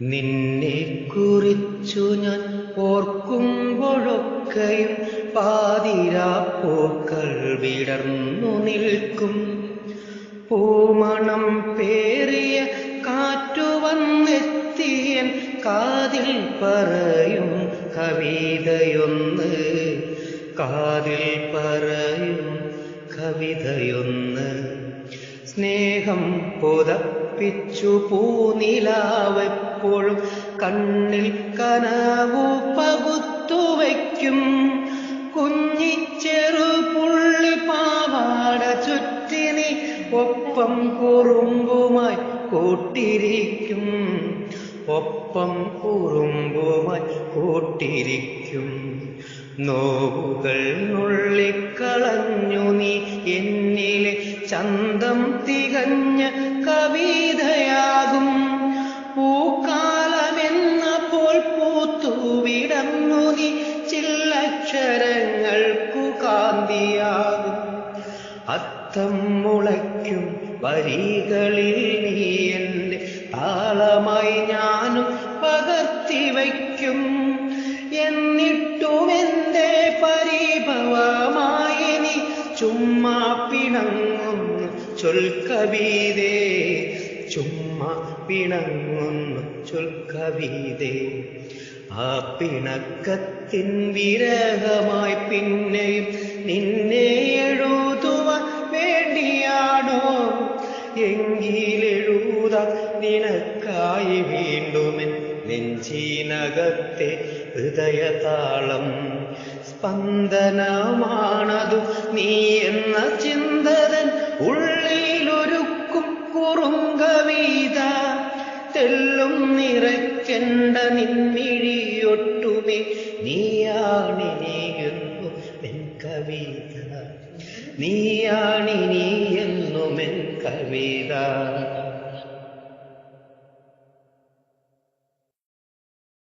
നിന്നെ കുറിച്ചു ഞാൻ ഓർക്കുമ്പോഴൊക്കെയും പാതിരാപ്പൂക്കൾ വിടർന്നു നിൽക്കും. പൂമണം പേറിയ കാറ്റു വന്നെത്തിയൻ കാതിൽ പറയും കവിതയൊന്ന്, കാതിൽ പറയും കവിതയൊന്ന്. സ്നേഹം പുതപ്പിച്ചു പൂനിലാവെപ്പോഴും കണ്ണിൽ കനവു പകുത്തുവയ്ക്കും. കുഞ്ഞിച്ചെറു പുള്ളി പാവാട ചുറ്റി നീ ഒപ്പം കുറുമ്പുമായി കൂട്ടിരിക്കും, ഒപ്പം കുറുമ്പുമായി കൂട്ടിരിക്കും. നോവുകൾ നുള്ളിക്കളഞ്ഞു നീ എന്നിലെ ചന്തം തികഞ്ഞ കവിതയാകും. പൂക്കാലമെന്നപ്പോൾ പൂത്തുവിടന്നു നീ ചില്ലക്ഷരങ്ങൾക്കു കാന്തിയാകും. അത്തം മുളയ്ക്കും വരികളിൽ നീ എൻ്റെ താളമായി ഞാനും പകർത്തിവയ്ക്കും. എന്നിട്ടുമെന്റെ പരിഭവമായി നീ ചുമ്മാ പിണങ്ങുന്നു ചൊൽക്കവിതേ, ചുമ്മാ പിണങ്ങുന്നു ചൊൽക്കവിതേ. ആ പിണക്കത്തിൻ വിരഹമായി പിന്നെയും നിന്നെ എഴുതുവാൻ വേണ്ടിയാണോ? എങ്കിലെഴുതാൻ നിനക്കായി വീണ്ടുമെൻ നെഞ്ചിനകത്തെ ഹൃദയതാളം. സ്പന്ദനമാണതു നീ എന്ന ചിന്തതൻ ഉള്ളിലൊരുക്കും കുറുങ്കവിത. തെല്ലും നിറയ്ക്കേണ്ട നിൻമിഴിയൊട്ടുമേ നീയാണിനിയെന്നു എൻ കവിത, നീയാണിനിയെന്നുമെൻ കവിത.